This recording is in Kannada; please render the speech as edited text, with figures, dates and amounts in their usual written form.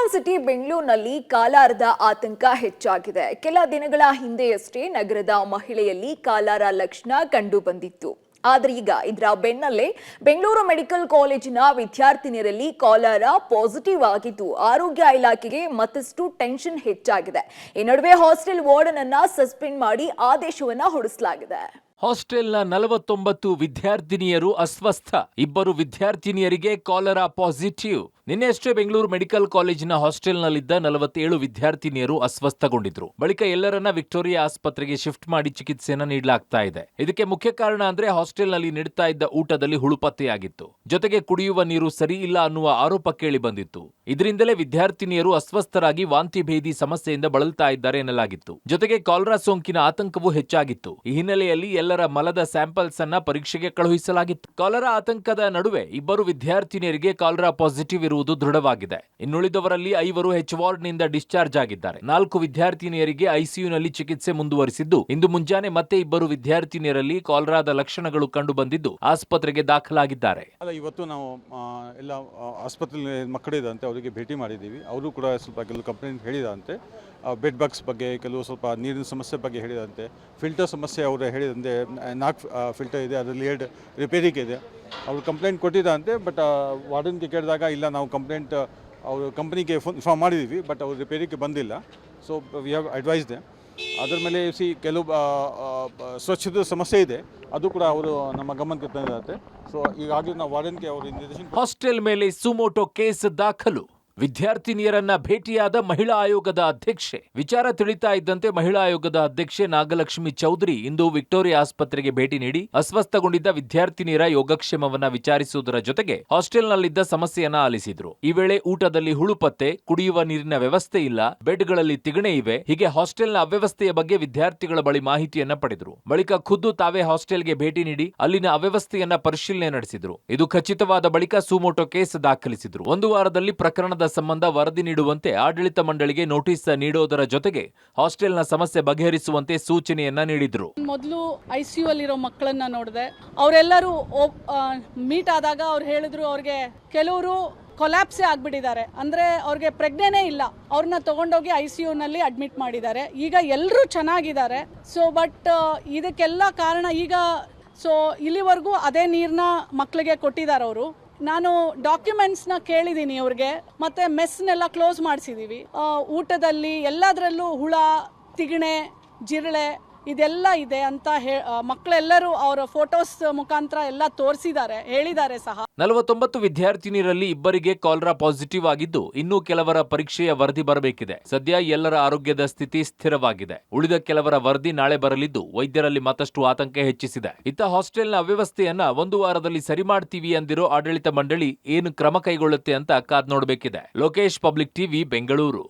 ಕ್ಯಾಪಿಟಲ್ ಸಿಟಿ ಬೆಂಗಳೂರಿನಲ್ಲಿ ಕಾಲಾರದ ಆತಂಕ ಹೆಚ್ಚಾಗಿದೆ. ಕೆಲ ದಿನಗಳ ಹಿಂದೆಯಷ್ಟೇ ನಗರದ ಮಹಿಳೆಯಲ್ಲಿ ಕಾಲಾರ ಲಕ್ಷಣ ಕಂಡು ಬಂದಿತ್ತು. ಆದರೆ ಈಗ ಇದರ ಬೆನ್ನಲ್ಲೇ ಬೆಂಗಳೂರು ಮೆಡಿಕಲ್ ಕಾಲೇಜಿನ ವಿದ್ಯಾರ್ಥಿನಿಯರಲ್ಲಿ ಕಾಲಾರ ಪಾಸಿಟಿವ್ ಆಗಿದ್ದು ಆರೋಗ್ಯ ಇಲಾಖೆಗೆ ಮತ್ತಷ್ಟು ಟೆನ್ಷನ್ ಹೆಚ್ಚಾಗಿದೆ. ಈ ನಡುವೆ ಹಾಸ್ಟೆಲ್ ವಾರ್ಡನ್ ಅನ್ನ ಸಸ್ಪೆಂಡ್ ಮಾಡಿ ಆದೇಶವನ್ನ ಹೊರಡಿಸಲಾಗಿದೆ. ಹಾಸ್ಟೆಲ್ನ 49 ವಿದ್ಯಾರ್ಥಿನಿಯರು ಅಸ್ವಸ್ಥ. 2 ವಿದ್ಯಾರ್ಥಿನಿಯರಿಗೆ ಕಾಲರಾ ಪಾಸಿಟಿವ್. ನಿನ್ನೆಯಷ್ಟೇ ಬೆಂಗಳೂರು ಮೆಡಿಕಲ್ ಕಾಲೇಜಿನ ಹಾಸ್ಟೆಲ್ನಲ್ಲಿದ್ದ 47 ವಿದ್ಯಾರ್ಥಿನಿಯರು ಅಸ್ವಸ್ಥಗೊಂಡಿದ್ರು. ಬಳಿಕ ಎಲ್ಲರನ್ನ ವಿಕ್ಟೋರಿಯಾ ಆಸ್ಪತ್ರೆಗೆ ಶಿಫ್ಟ್ ಮಾಡಿ ಚಿಕಿತ್ಸೆಯನ್ನ ನೀಡಲಾಗ್ತಾ ಇದೆ. ಇದಕ್ಕೆ ಮುಖ್ಯ ಕಾರಣ ಅಂದ್ರೆ ಹಾಸ್ಟೆಲ್ನಲ್ಲಿ ನೀಡ್ತಾ ಇದ್ದ ಊಟದಲ್ಲಿ ಹುಳು ಪತ್ತೆಯಾಗಿತ್ತು. ಜೊತೆಗೆ ಕುಡಿಯುವ ನೀರು ಸರಿ ಇಲ್ಲ ಅನ್ನುವ ಆರೋಪ ಕೇಳಿ ಬಂದಿತ್ತು. ಇದರಿಂದಲೇ ವಿದ್ಯಾರ್ಥಿನಿಯರು ಅಸ್ವಸ್ಥರಾಗಿ ವಾಂತಿ ಭೇದಿ ಸಮಸ್ಯೆಯಿಂದ ಬಳಲ್ತಾ ಇದ್ದಾರೆ ಎನ್ನಲಾಗಿತ್ತು. ಜೊತೆಗೆ ಕಾಲರಾ ಸೋಂಕಿನ ಆತಂಕವೂ ಹೆಚ್ಚಾಗಿತ್ತು. ಈ ಹಿನ್ನೆಲೆಯಲ್ಲಿ ಎಲ್ಲರ ಮಲದ ಸ್ಯಾಂಪಲ್ಸ್ ಅನ್ನ ಪರೀಕ್ಷೆಗೆ ಕಳುಹಿಸಲಾಗಿತ್ತು. ಕಾಲರಾ ಆತಂಕದ ನಡುವೆ 2 ವಿದ್ಯಾರ್ಥಿನಿಯರಿಗೆ ಕಾಲರಾ ಪಾಸಿಟಿವ್ ಇರುವುದು ದೃಢವಾಗಿದೆ. ಇನ್ನುಳಿದವರಲ್ಲಿ 5 ಹೆಚ್ ವಾರ್ಡ್ನಿಂದ ಡಿಸ್ಚಾರ್ಜ್ ಆಗಿದ್ದಾರೆ. 4 ವಿದ್ಯಾರ್ಥಿನಿಯರಿಗೆ ಐಸಿಯುನಲ್ಲಿ ಚಿಕಿತ್ಸೆ ಮುಂದುವರಿಸಿದ್ದು, ಇಂದು ಮುಂಜಾನೆ ಮತ್ತೆ 2 ವಿದ್ಯಾರ್ಥಿನಿಯರಲ್ಲಿ ಕಾಲರಾದ ಲಕ್ಷಣಗಳು ಕಂಡು ಬಂದಿದ್ದು ಆಸ್ಪತ್ರೆಗೆ ದಾಖಲಾಗಿದ್ದಾರೆ. ಇವತ್ತು ನಾವು ಎಲ್ಲ ಆಸ್ಪತ್ರೆ ಮಕ್ಕಳಿದಂತೆ ಅವರಿಗೆ ಭೇಟಿ ಮಾಡಿದ್ದೀವಿ. ಅವರು ಕೂಡ ಸ್ವಲ್ಪ ಕೆಲವು ಕಂಪ್ಲೇಂಟ್ ಹೇಳಿದಂತೆ ಬೆಡ್ ಬಗ್ಸ್ ಬಗ್ಗೆ, ಕೆಲವು ಸ್ವಲ್ಪ ನೀರಿನ ಸಮಸ್ಯೆ ಬಗ್ಗೆ ಹೇಳಿದಂತೆ, ಫಿಲ್ಟರ್ ಸಮಸ್ಯೆ ಅವರು ಹೇಳಿದಂತೆ 4 ಫಿಲ್ಟರ್ ಇದೆ, ಅದರಲ್ಲಿ 2 ರಿಪೇರಿಗೆ ಇದೆ. ಅವರು ಕಂಪ್ಲೇಂಟ್ ಕೊಟ್ಟಿದ್ದಂತೆ. ಬಟ್ ವಾರ್ಡನ್ಗೆ ಕೇಳಿದಾಗ ಇಲ್ಲ, ನಾವು ಕಂಪ್ಲೇಂಟ್ ಅವರು ಕಂಪ್ನಿಗೆ ಇನ್ಫಾರ್ಮ್ ಮಾಡಿದ್ದೀವಿ, ಬಟ್ ಅವರು ರಿಪೇರಿಗೆ ಬಂದಿಲ್ಲ. ಸೊ ವಿ ಹ್ಯಾವ್ ಅಡ್ವೈಸ್ ದೆ. ಅದರ ಮೇಲೆ ಕೆಲವು ಸ್ವಚ್ಛತೆ ಸಮಸ್ಯೆ ಇದೆ, ಅದು ಕೂಡ ಅವರು ನಮ್ಮ ಗಮನಕ್ಕೆ ತಂದಿದ್ದಾರೆ. ಸೊ ಈಗಾಗಲೇ ನಾವು ವಾರ್ಡನ್ಗೆ ಅವರು ನಿರ್ದೇಶನ. ಹಾಸ್ಟೆಲ್ ಮೇಲೆ ಸುಮೋಟೋ ಕೇಸ್ ದಾಖಲು. ವಿದ್ಯಾರ್ಥಿನಿಯರನ್ನ ಭೇಟಿಯಾದ ಮಹಿಳಾ ಆಯೋಗದ ಅಧ್ಯಕ್ಷೆ. ವಿಚಾರ ತಿಳಿತಾ ಇದ್ದಂತೆ ಮಹಿಳಾ ಆಯೋಗದ ಅಧ್ಯಕ್ಷೆ ನಾಗಲಕ್ಷ್ಮಿ ಚೌಧರಿ ಇಂದು ವಿಕ್ಟೋರಿಯಾ ಆಸ್ಪತ್ರೆಗೆ ಭೇಟಿ ನೀಡಿ ಅಸ್ವಸ್ಥಗೊಂಡಿದ್ದ ವಿದ್ಯಾರ್ಥಿನಿಯರ ಯೋಗಕ್ಷೇಮವನ್ನ ವಿಚಾರಿಸುವುದರ ಜೊತೆಗೆ ಹಾಸ್ಟೆಲ್ನಲ್ಲಿದ್ದ ಸಮಸ್ಯೆಯನ್ನ ಆಲಿಸಿದ್ರು. ಈ ವೇಳೆ ಊಟದಲ್ಲಿ ಹುಳು ಪತ್ತೆ, ಕುಡಿಯುವ ನೀರಿನ ವ್ಯವಸ್ಥೆ ಇಲ್ಲ, ಬೆಡ್ಗಳಲ್ಲಿ ತಿಗಣೆ ಇವೆ, ಹೀಗೆ ಹಾಸ್ಟೆಲ್ನ ಅವ್ಯವಸ್ಥೆಯ ಬಗ್ಗೆ ವಿದ್ಯಾರ್ಥಿಗಳ ಬಳಿ ಮಾಹಿತಿಯನ್ನ ಪಡೆದರು. ಬಳಿಕ ಖುದ್ದು ತಾವೇ ಹಾಸ್ಟೆಲ್ಗೆ ಭೇಟಿ ನೀಡಿ ಅಲ್ಲಿನ ಅವ್ಯವಸ್ಥೆಯನ್ನ ಪರಿಶೀಲನೆ ನಡೆಸಿದ್ರು. ಇದು ಖಚಿತವಾದ ಬಳಿಕ ಸುಮೋಟೋ ಕೇಸ್ ದಾಖಲಿಸಿದ್ರು. 1 ವಾರದಲ್ಲಿ ಪ್ರಕರಣದ ಸಂಬಂಧ ವರದಿ ನೀಡುವಂತೆ ಆಡಳಿತ ಮಂಡಳಿಗೆ ನೋಟಿಸ್ ನೀಡೋದರ ಜೊತೆಗೆ ಹಾಸ್ಟೆಲ್ನ ಸಮಸ್ಯೆ ಬಗೆಹರಿಸುವಂತೆ ಸೂಚನೆಯನ್ನ ನೀಡಿದ್ರು. ಮೊದಲು ಐಸಿಯು ಅಲ್ಲಿರೋ ಮಕ್ಕಳನ್ನ ನೋಡಿದೆ. ಅವರೆಲ್ಲರೂ ಮೀಟ್ ಆದಾಗ ಅವ್ರು ಹೇಳಿದ್ರು, ಅವ್ರಿಗೆ ಕೆಲವರು ಕೊಲ್ಯಾಪ್ಸೇ ಆಗ್ಬಿಟ್ಟಿದ್ದಾರೆ, ಅಂದ್ರೆ ಅವ್ರಿಗೆ ಪ್ರಜ್ಞೆನೇ ಇಲ್ಲ. ಅವ್ರನ್ನ ತಗೊಂಡೋಗಿ ಐಸಿಯುನಲ್ಲಿ ಅಡ್ಮಿಟ್ ಮಾಡಿದ್ದಾರೆ. ಈಗ ಎಲ್ಲರೂ ಚೆನ್ನಾಗಿದ್ದಾರೆ. ಸೊ ಬಟ್ ಇದಕ್ಕೆಲ್ಲ ಕಾರಣ ಈಗ ಇಲ್ಲಿವರೆಗೂ ಅದೇ ನೀರನ್ನ ಮಕ್ಕಳಿಗೆ ಕೊಟ್ಟಿದ್ದಾರೆ ಅವರು. ನಾನು ಡಾಕ್ಯುಮೆಂಟ್ಸ್ನ ಕೇಳಿದ್ದೀನಿ ಅವ್ರಿಗೆ, ಮತ್ತೆ ಮೆಸ್ನೆಲ್ಲ ಕ್ಲೋಸ್ ಮಾಡಿಸಿದ್ದೀವಿ. ಊಟದಲ್ಲಿ ಎಲ್ಲದರಲ್ಲೂ ಹುಳ, ತಿಗಣೆ, ಜಿರಳೆ ಇದೆಲ್ಲ ಇದೆ ಅಂತ ಮಕ್ಕಳೆಲ್ಲರೂ ಅವರ ಫೋಟೋಸ್ ಮುಖಾಂತರ ಎಲ್ಲ ತೋರಿಸಿದ್ದಾರೆ, ಹೇಳಿದ್ದಾರೆ ಸಹ. 49 ವಿದ್ಯಾರ್ಥಿನಿಯರಲ್ಲಿ 2 ಕಾಲರಾ ಪಾಸಿಟಿವ್ ಆಗಿದ್ದು, ಇನ್ನೂ ಕೆಲವರ ಪರೀಕ್ಷೆಯ ವರದಿ ಬರಬೇಕಿದೆ. ಸದ್ಯ ಎಲ್ಲರ ಆರೋಗ್ಯದ ಸ್ಥಿತಿ ಸ್ಥಿರವಾಗಿದೆ. ಉಳಿದ ಕೆಲವರ ವರದಿ ನಾಳೆ ಬರಲಿದ್ದು ವೈದ್ಯರಲ್ಲಿ ಮತ್ತಷ್ಟು ಆತಂಕ ಹೆಚ್ಚಿಸಿದೆ. ಇತ್ತ ಹಾಸ್ಟೆಲ್ನ ಅವ್ಯವಸ್ಥೆಯನ್ನ 1 ವಾರದಲ್ಲಿ ಸರಿ ಮಾಡ್ತೀವಿ ಅಂದಿರೋ ಆಡಳಿತ ಮಂಡಳಿ ಏನು ಕ್ರಮ ಕೈಗೊಳ್ಳುತ್ತೆ ಅಂತ ಕಾದ್ ನೋಡಬೇಕಿದೆ. Lokesh, public TV, Bengaluru.